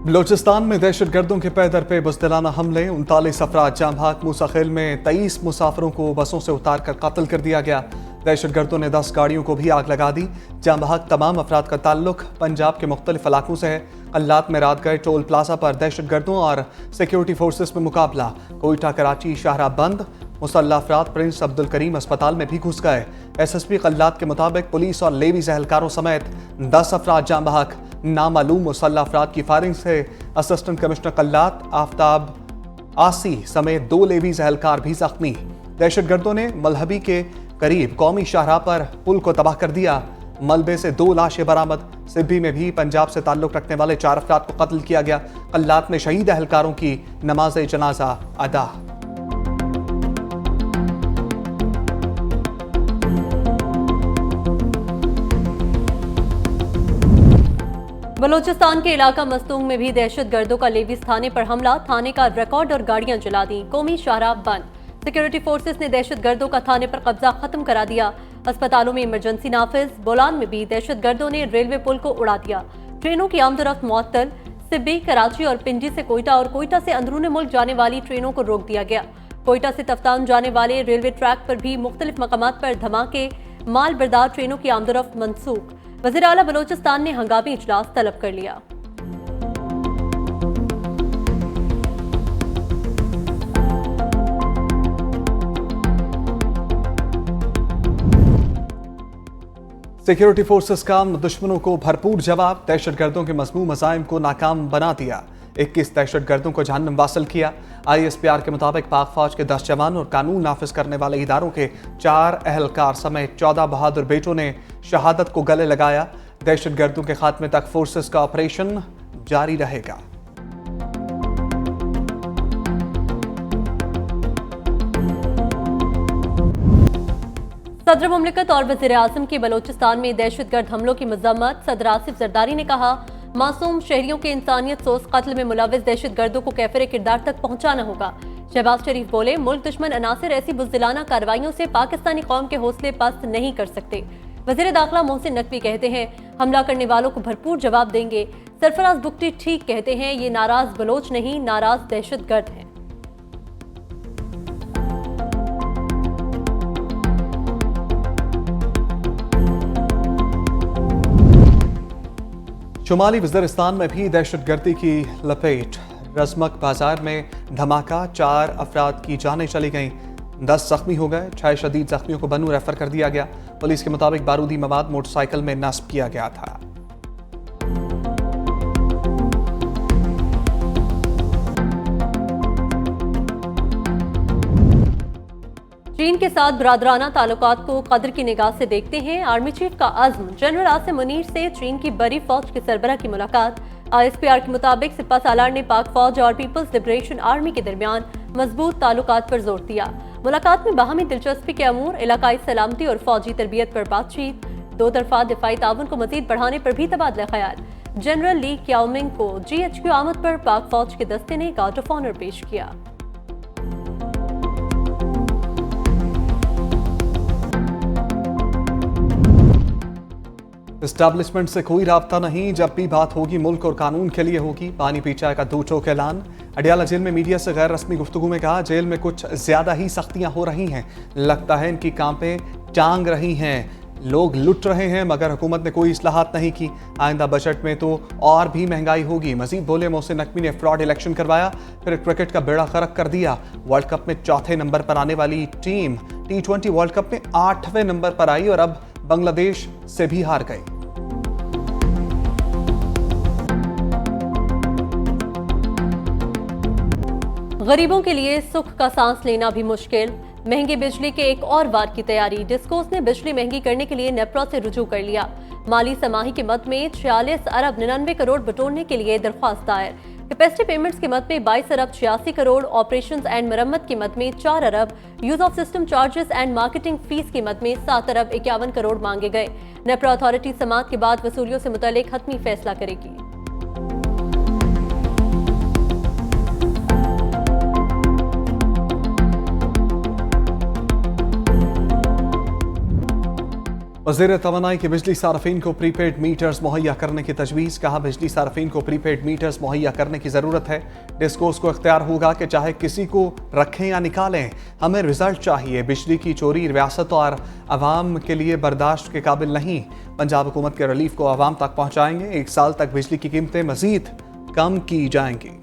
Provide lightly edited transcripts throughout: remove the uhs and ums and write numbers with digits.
बलोचिस्तान में दहशतगर्दों के पैदर पे बुज़दिलाना हमले, 39 अफराद जाँ भाग। मूसाखेल में 23 मुसाफिरों को बसों से उतार कर कत्ल कर दिया गया। दहशतगर्दों ने 10 गाड़ियों को भी आग लगा दी। जाँ भाग तमाम अफराद का ताल्लुक पंजाब के मुख्तलिफ इलाकों से है। कल्लात में रात गए टोल प्लाजा पर दहशतगर्दों और सिक्योरिटी फोर्सेस में मुकाबला। कोयटा कराची शाहराह बंद। मुसल्लह अफराद प्रिंस अब्दुल करीम अस्पताल में भी घुस गए। SSP कल्लात के मुताबिक पुलिस और लेवीज एहलकारों समेत 10 अफराद जाँ भाग। नामालूम मुसल्लह अफराद की फायरिंग से असिस्टेंट कमिश्नर कल्लात आफ्ताब आसी समेत 2 लेवीज एहलकार भी जख्मी। दहशतगर्दों ने मलहबी के करीब कौमी शाहराह पर पुल को तबाह कर दिया। मलबे से 2 लाशें बरामद। सिब्बी में भी पंजाब से ताल्लुक रखने वाले 4 अफराद को कत्ल किया गया। कल्लात में शहीद एहलकारों की नमाज जनाजा अदा। बलोचिस्तान के इलाका मस्तूंग में भी दहशतगर्दों का लेवीज थाने पर हमला, थाने का रिकॉर्ड और गाड़ियां जला दी। कौमी शाहराह बंद। सिक्योरिटी फोर्सेस ने दहशतगर्दों का थाने पर कब्जा खत्म करा दिया। अस्पतालों में इमरजेंसी नाफिज। बोलान में भी दहशतगर्दों ने रेलवे पुल को उड़ा दिया। ट्रेनों की आमदोरफ्त मुअत्तल। सिब्बी, कराची और पिंडी से कोयटा और कोयटा से अंदरूनी मुल्क जाने वाली ट्रेनों को रोक दिया गया। कोयटा से तफ्तान जाने वाले रेलवे ट्रैक पर भी मुख्तलिफ मकामात पर धमाके। माल बरदार ट्रेनों की आमदोरफ्त मनसूख। वज़ीर आला बलोचिस्तान ने हंगामी इजलास तलब कर लिया। सिक्योरिटी फोर्सेस का दुश्मनों को भरपूर जवाब। दहशतगर्दों के मज़मूम मज़ाइम को नाकाम बना दिया। 21 दहशतगर्दों को जहन्नम वासिल किया। ISPR के मुताबिक पाक फौज के 10 जवान और कानून नाफिज करने वाले इदारों के 4 एहलकार समेत 14 बहादुर बेटों ने शहादत को गले लगाया। दहशतगर्दों के खात्मे तक फोर्सेस का ऑपरेशन जारी रहेगा। सदर मुमलिकत और वज़ीर आज़म की बलोचिस्तान में दहशतगर्द हमलों की मज़म्मत। सदर आसिफ जरदारी ने कहा, मासूम शहरियों के इंसानियत सोस कत्ल में मुलव्विस दहशतगर्दों को कैफरे किरदार तक पहुंचाना होगा। शहबाज शरीफ बोले, मुल्क दुश्मन अनासिर ऐसी बुज़दिलाना कार्रवाइयों से पाकिस्तानी कौम के हौसले पस्त नहीं कर सकते। वज़ीर दाखिला मोहसिन नकवी कहते हैं, हमला करने वालों को भरपूर जवाब देंगे। सरफराज बुगटी ठीक कहते हैं, ये नाराज बलोच नहीं, नाराज दहशतगर्द हैं। शुमाली वज़ीरिस्तान में भी दहशतगर्दी की लपेट। रजमक बाजार में धमाका, 4 अफराद की जानें चली गईं, 10 जख्मी हो गए। 6 शदीद जख्मियों को बनू रेफर कर दिया गया। पुलिस के मुताबिक बारूदी मवाद मोटरसाइकिल में नस्ब किया गया था। चीन के साथ बरादराना ताल्लुकात को कदर की निगाह से देखते हैं। आर्मी चीफ का अज़्म। जनरल आसिम मुनीर से चीन की बड़ी फौज के सरबराह की मुलाकात। ISPR के मुताबिक सिपा सालार ने पाक फौज और पीपल्स लिबरेशन आर्मी के दरमियान मजबूत ताल्लुकात पर जोर दिया। मुलाकात में बाहमी दिलचस्पी के अमूर, इलाकाई सलामती और फौजी तरबियत पर बातचीत। 2 तरफा दिफाई ताउन को मजीद बढ़ाने पर भी तबादला ख्याल। जनरल ली क्याओमिंग को GHQ आमद पर पाक फौज के दस्ते ने गार्ड ऑफ ऑनर पेश किया। एस्टैब्लिशमेंट से कोई राब्ता नहीं, जब भी बात होगी मुल्क और कानून के लिए होगी। पानी पी चाय का 2 टोक ऐलान। अडियाला जेल में मीडिया से गैर रस्मी गुफ्तगू में कहा, जेल में कुछ ज्यादा ही सख्तियां हो रही हैं। लगता है इनकी कांपें टांग रही हैं। लोग लुट रहे हैं मगर हुकूमत ने कोई इस्लाहात नहीं की। आइंदा बजट में तो और भी महंगाई होगी। मजीद बोले, मोहसिन नकवी ने फ्रॉड इलेक्शन करवाया, फिर क्रिकेट का बेड़ा गर्क कर दिया। वर्ल्ड कप में 4थे नंबर पर आने वाली टीम T20 वर्ल्ड कप में 8वें नंबर पर आई और अब बांग्लादेश से भी हार गई। गरीबों के लिए सुख का सांस लेना भी मुश्किल। महंगी बिजली के एक और वार की तैयारी। डिस्कोस ने बिजली महंगी करने के लिए नेप्रा से रुजू कर लिया। माली समाही के मद में 46 अरब 99 करोड़ बटोरने के लिए दरख्वास्त दायर। कैपेसिटी पेमेंट्स की मद में 22 अरब 86 करोड़, ऑपरेशंस एंड मरम्मत की मद में 4 अरब, use of system charges and marketing fees की मद में 7 अरब 51 करोड़ मांगे गए। नेप्रा अथॉरिटी समाअत के बाद वसूलियों से मुतल्लिक हतमी फैसला करेगी। वज़ीर तवानाई की बिजली सार्फिन को प्रीपेड मीटर्स मुहैया करने की तजवीज़। कहा, बिजली सार्फिन को प्रीपेड मीटर्स मुहैया करने की ज़रूरत है। डिस्कोर्स को इख्तियार होगा कि चाहे किसी को रखें या निकालें, हमें रिजल्ट चाहिए। बिजली की चोरी रियासत और आवाम के लिए बर्दाश्त के काबिल नहीं। पंजाब हुकूमत के रिलीफ को आवाम तक पहुँचाएंगे। 1 साल तक बिजली की कीमतें मज़ीद कम की जाएंगी।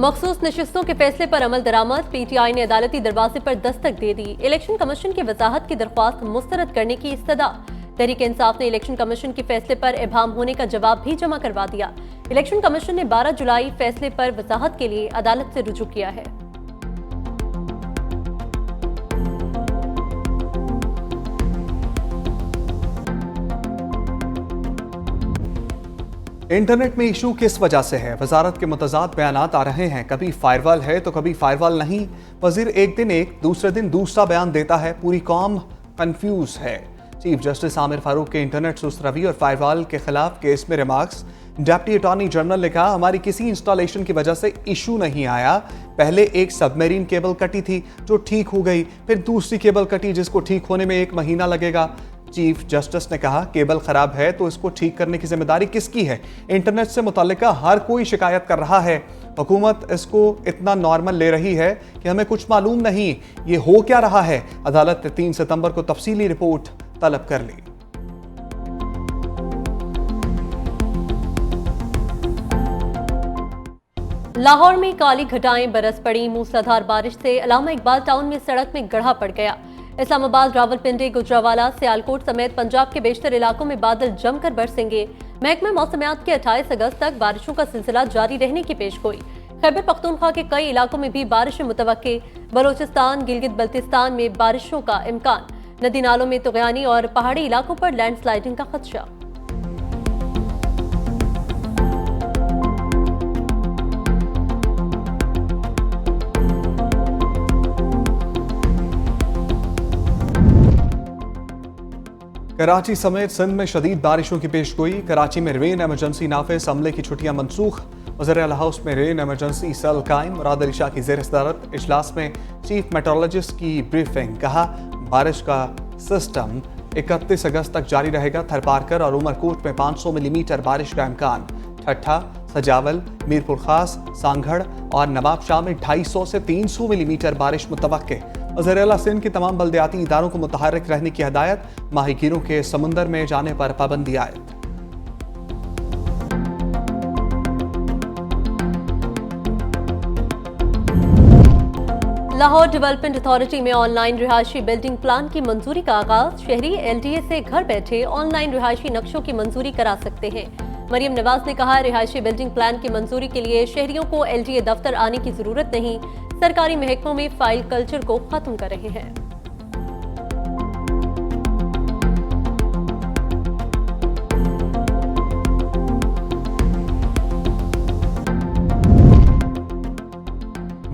मखसूस नशिस्तों के फैसले पर अमल दरामद। पीटीआई ने अदालती दरवाजे पर दस्तक दे दी। इलेक्शन कमीशन की वजाहत की दरख्वास्त मुस्तरद करने की इस्तदा। तहरीक इंसाफ ने इलेक्शन कमीशन के फैसले पर इबाम होने का जवाब भी जमा करवा दिया। इलेक्शन कमीशन ने 12 जुलाई फैसले पर वजाहत के लिए अदालत से रुजू किया है। इंटरनेट में इशू किस वजह से है? वजारत के मुतज़ाद बयानात आ रहे हैं। कभी फायरवॉल है तो कभी फायरवॉल नहीं। वजीर एक दिन एक, दूसरे दिन दूसरा बयान देता है। पूरी कौम कंफ्यूज है। चीफ जस्टिस आमिर फारूक के इंटरनेट सुस्त रवि और फायरवॉल के खिलाफ केस में रिमार्क्स। डिप्टी अटॉर्नी जनरल ने कहा, हमारी किसी इंस्टॉलेशन की वजह से इशू नहीं आया। पहले एक सबमरीन केबल कटी थी जो ठीक हो गई, फिर दूसरी केबल कटी जिसको ठीक होने में 1 महीना लगेगा। चीफ जस्टिस ने कहा, केबल खराब है तो इसको ठीक करने की जिम्मेदारी किसकी है? इंटरनेट से मुतल्लिका हर कोई शिकायत कर रहा है। हुकूमत इसको इतना नॉर्मल ले रही है कि हमें कुछ मालूम नहीं ये हो क्या रहा है। अदालत ने 3 सितंबर को तफसीली रिपोर्ट तलब कर ली। लाहौर में काली घटाएं बरस पड़ी। मूसलाधार बारिश से अल्लामा इकबाल टाउन में सड़क में गड्ढा पड़ गया। इस्लामाबाद, रावलपिंडी, गुजरावाला, सियालकोट समेत पंजाब के बेशतर इलाकों में बादल जमकर बरसेंगे। महकमा मौसमियात के 28 अगस्त तक बारिशों का सिलसिला जारी रहने की पेशगोई। खैबर पख्तूनख्वा के कई इलाकों में भी बारिश मुतवक्के। बलोचिस्तान, गिलगित बल्तिस्तान में बारिशों का इम्कान। नदी नालों में तुगयानी और पहाड़ी इलाकों पर लैंडस्लाइडिंग का खदशा। कराची समेत सिंध में शदीद बारिशों की पेशगोई। कराची में रेन एमरजेंसी नाफिज, अमले की छुट्टियां मनसूख। वज़ीर आला हाउस में रेन एमरजेंसी सेल कायम। मुराद अली शाह की ज़ेर सदारत इजलास में चीफ मेट्रोलॉजिस्ट की ब्रीफिंग। कहा, बारिश का सिस्टम 31 अगस्त तक जारी रहेगा। थरपारकर और उमरकोट में 500 मिलीमीटर बारिश का इम्कान। ठट्ठा, सजावल, मीरपुर खास, सांगढ़ और नवाब शाह में 250 से 300 मिलीमीटर बारिश मुतवक्के। वज़ीर आला सिंध के तमाम बल्दियाती इदारों को मुतहर्रिक रहने की हदायत। माहीगीरों के समुंदर में जाने पर पाबंदी आयद। लाहौर डेवलपमेंट अथॉरिटी में ऑनलाइन रिहायशी बिल्डिंग प्लान की मंजूरी का आगाज। शहरी LDA से घर बैठे ऑनलाइन रिहायशी नक्शों की मंजूरी करा सकते हैं। मरियम नवाज ने कहा, रिहायशी बिल्डिंग प्लान की मंजूरी के लिए शहरियों को LDA दफ्तर आने की जरूरत नहीं। सरकारी महकमों में फाइल कल्चर को खत्म कर रहे हैं।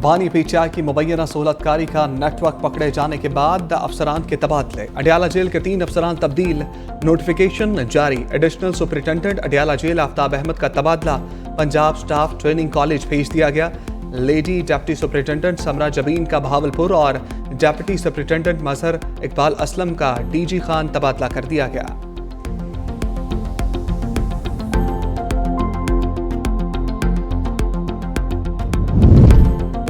बानी PTI की मुबैना सहूलतकारी का नेटवर्क पकड़े जाने के बाद अफसरान के तबादले। अडियाला जेल के 3 अफसरान तब्दील। नोटिफिकेशन जारी। Additional superintendent Adiala jail Aftab Ahmed का तबादला पंजाब स्टाफ ट्रेनिंग कॉलेज भेज दिया गया। Lady deputy superintendent Samra Jabeen का बहावलपुर और डिप्टी सुपरिटेंडेंट मजहर इकबाल असलम का DG खान तबादला कर दिया गया।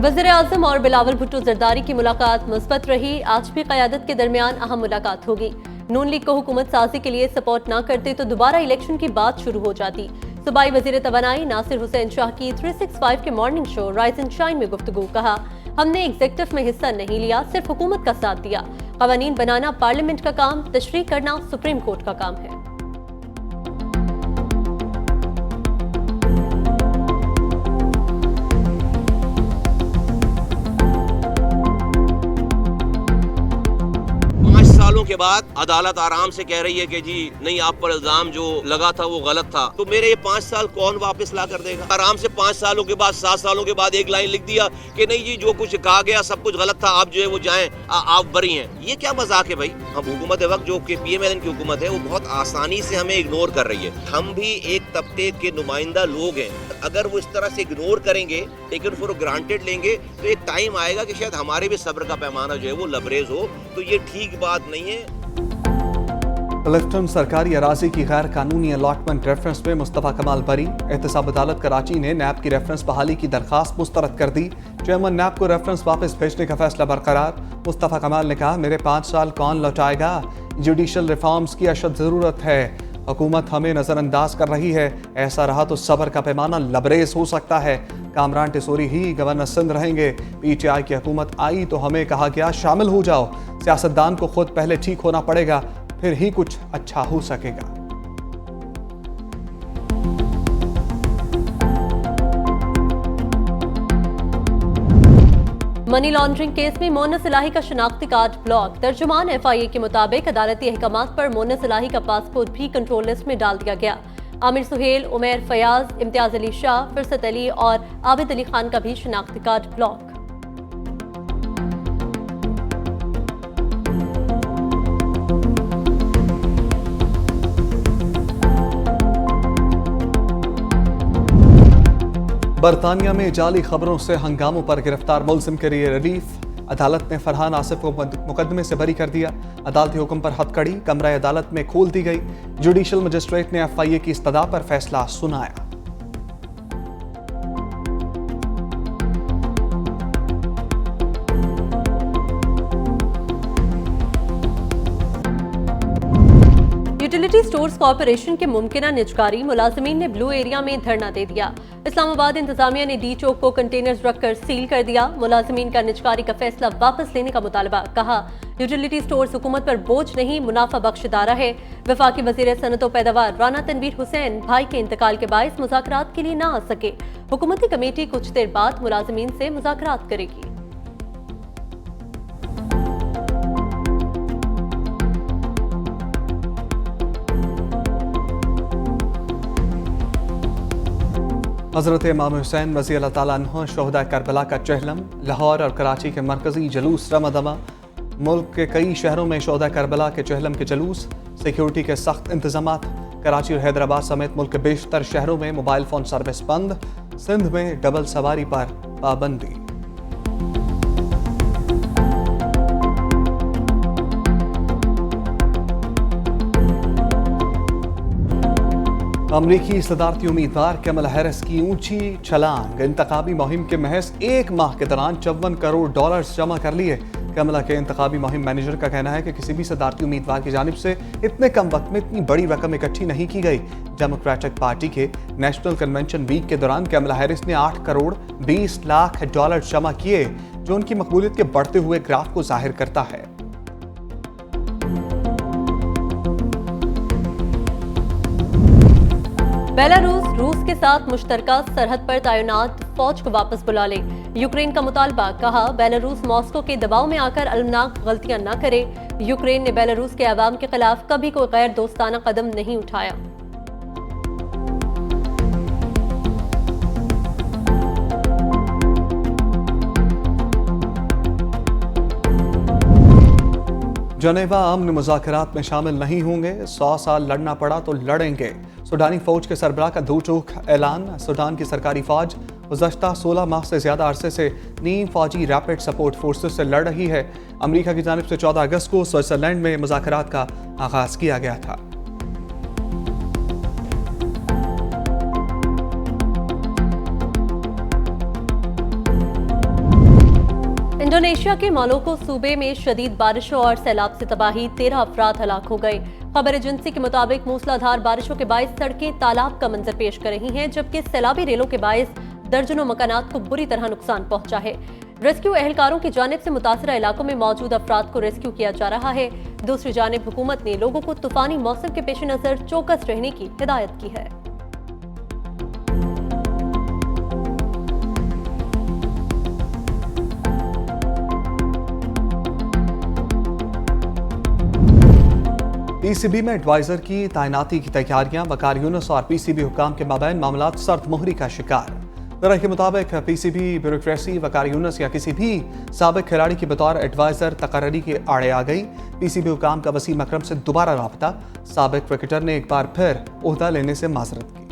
वज़ीर आज़म और बिलावल भुट्टो जरदारी की मुलाकात मुस्बत रही। आज भी क़यादत के दरमियान अहम मुलाकात होगी। नून लीग को हुकूमत साजी के लिए सपोर्ट न करते तो दोबारा इलेक्शन की बात शुरू हो जाती। सूबाई वज़ीर तवानाई नासिर हुसैन शाह की 365 के morning show rise and shine में गुफ्तगू। कहा, हमने एग्जीक्यूटिव में हिस्सा नहीं लिया, सिर्फ हुकूमत का साथ दिया। क़वानीन बनाना पार्लियामेंट का काम, तशरीह करना सुप्रीम कोर्ट का काम है। के बाद अदालत आराम से कह रही है कि जी नहीं, आप पर इल्जाम जो लगा था वो गलत था, तो मेरे ये 5 साल कौन वापस ला कर देगा? आराम से 5 सालों के बाद 7 सालों के बाद एक लाइन लिख दिया कि नहीं जी, जो कुछ कहा गया सब कुछ गलत था, आप जो है वो जाएं, आप बरी हैं। ये क्या मजाक है भाई? हम हुकूमत वक्त जो कि PMLN की हुकूमत है वो बहुत आसानी से हमें इग्नोर कर रही है। हम भी एक तबके के नुमाइंदा लोग हैं। अगर वो इस तरह से इग्नोर करेंगे, टेकन फॉर ग्रांटेड लेंगे, तो एक टाइम आएगा कि शायद हमारे भी सब्र का पैमाना जो है वो लबरेज हो। तो ये ठीक बात नहीं है। लिफ्टन सरकारी अराजी की गैर कानूनी अलॉटमेंट रेफरेंस में मुस्तफ़ा कमाल बरी। एहतसाब अदालत कराची ने नैब की रेफरेंस बहाली की दरखास्त मुस्तरद कर दी। चेयरमैन नैब को रेफरेंस वापस भेजने का फैसला बरकरार। मुस्तफ़ा कमाल ने कहा, मेरे 5 साल कौन लौटाएगा? जुडिशल रिफॉर्म्स की अशद ज़रूरत है। हुकूमत हमें नज़रअंदाज कर रही है। ऐसा रहा तो सब्र का पैमाना लबरेज हो सकता है। कामरान टिसोरी ही गवर्नर सिंध रहेंगे। PTI की हुकूमत आई तो हमें कहा गया शामिल हो जाओ। सियासतदान को खुद पहले ठीक होना पड़ेगा, फिर ही कुछ अच्छा हो सकेगा। मनी लॉन्ड्रिंग केस में मोनस इलाही का शनाख्ती कार्ड ब्लॉक। तर्जुमान FIA के मुताबिक अदालती अहकामात पर मोनस इलाही का पासपोर्ट भी कंट्रोल लिस्ट में डाल दिया गया। आमिर सुहेल, उमैर फयाज, इम्तियाज अली शाह, फिरसत अली और आबिद अली खान का भी शनाख्ती कार्ड ब्लॉक। बरतानिया में जाली खबरों से हंगामों पर गिरफ्तार मुलजिम के लिए रिलीफ। अदालत ने फरहान आसिफ को मुकदमे से बरी कर दिया। अदालती हुक्म पर हथकड़ी कमरा अदालत में खोल दी गई। जुडिशल मजिस्ट्रेट ने FIA की इस्तदा पर फैसला सुनाया। यूटिलिटी स्टोर्स कॉरपोरेशन के मुमकिना निजकारी मुलाजमीन ने ब्लू एरिया में धरना दे दिया। इस्लामाबाद इंतजामिया ने D चौक को कंटेनर्स रखकर सील कर दिया। मुलाजमीन का निजकारी का फैसला वापस लेने का मुतालबा। कहा, यूटिलिटी स्टोर्स हुकूमत पर बोझ नहीं, मुनाफा बख्श इदारा है। वफाकी वजीर सनत व पैदावार राना तनवीर हुसैन भाई के इंतकाल के बायस मुज़ाकरात के लिए ना आ सके। हुकूमती कमेटी कुछ देर बाद मुलाजमीन से मुज़ाकरात करेगी। हज़रत इमाम हुसैन रज़ी अल्लाह ताला अन्हु शोहदा करबला का चहलम। लाहौर और कराची के मरकजी जुलूस रमदमा। मुल्क के कई शहरों में शोहदा करबला के चहलम के जुलूस। सिक्योरिटी के सख्त इंतजामात। कराची और हैदराबाद समेत मुल्क के बेशतर शहरों में मोबाइल फ़ोन सर्विस बंद। सिंध में डबल सवारी पर पाबंदी। अमरीकी सदारती उम्मीदवार कमला हैरिस की ऊंची छलांग। इंतखाबी मुहिम के महज 1 माह के दौरान $54 करोड़ जमा कर लिए। कमला के इंतखाबी मुहिम मैनेजर का कहना है कि किसी भी सदारती उम्मीदवार की जानिब से इतने कम वक्त में इतनी बड़ी रकम इकट्ठी नहीं की गई। डेमोक्रेटिक पार्टी के नेशनल कन्वेंशन वीक के दौरान कमला हैरिस ने $8 करोड़ 20 लाख जमा किए, जो उनकी मकबूलियत के बढ़ते हुए ग्राफ को जाहिर करता है। बेलारूस रूस के साथ मुश्तरका सरहद पर तैनात फौज को वापस बुला ले। यूक्रेन का मुतालबा। कहा, बेलारूस मॉस्को के दबाव में आकर अलमनाक गलतियां न करे। यूक्रेन ने बेलारूस के अवाम के खिलाफ कभी कोई गैर दोस्ताना कदम नहीं उठाया। जनेवा अमन मुज़ाकरात में शामिल नहीं होंगे। 100 साल लड़ना पड़ा तो लड़ेंगे। सूडानी फौज के सरबराह का दो टोक ऐलान। सूडान की सरकारी फौज गुज़श्ता 16 माह से ज़्यादा अरसे से नीम फौजी रैपिड सपोर्ट फोर्सेस से लड़ रही है। अमरीका की जानिब से 14 अगस्त को स्विट्ज़रलैंड में मुज़ाकरात का आगाज़ किया गया था। इंडोनेशिया के मालोको सूबे में शदीद बारिशों और सैलाब से तबाही, 13 अफराद हलाक हो गए। खबर एजेंसी के मुताबिक मूसलाधार बारिशों के बायस सड़कें तालाब का मंजर पेश कर रही हैं, जबकि सैलाबी रेलों के बायस दर्जनों मकानात को बुरी तरह नुकसान पहुंचा है। रेस्क्यू एहलकारों की जानिब से मुतासरा इलाकों में मौजूद अफराद को रेस्क्यू किया जा रहा है। दूसरी जानिब हुकूमत ने लोगों को तूफानी मौसम के पेश नजर चौकस रहने की हिदायत की है। PCB में एडवाइजर की तैनाती की तैयारियां। वकार यूनुस और PCB हुकाम के माबैन मामलात सर्द मोहरी का शिकार। तरह के मुताबिक PCB ब्यूरोक्रेसी वकार यूनुस या किसी भी साबिक खिलाड़ी की बतौर एडवाइजर तकर्री के आड़े आ गई। PCB हुकाम का वसीम अकरम से दोबारा राब्ता। साबिक क्रिकेटर ने एक बार फिर ओहदा लेने से माजरत की।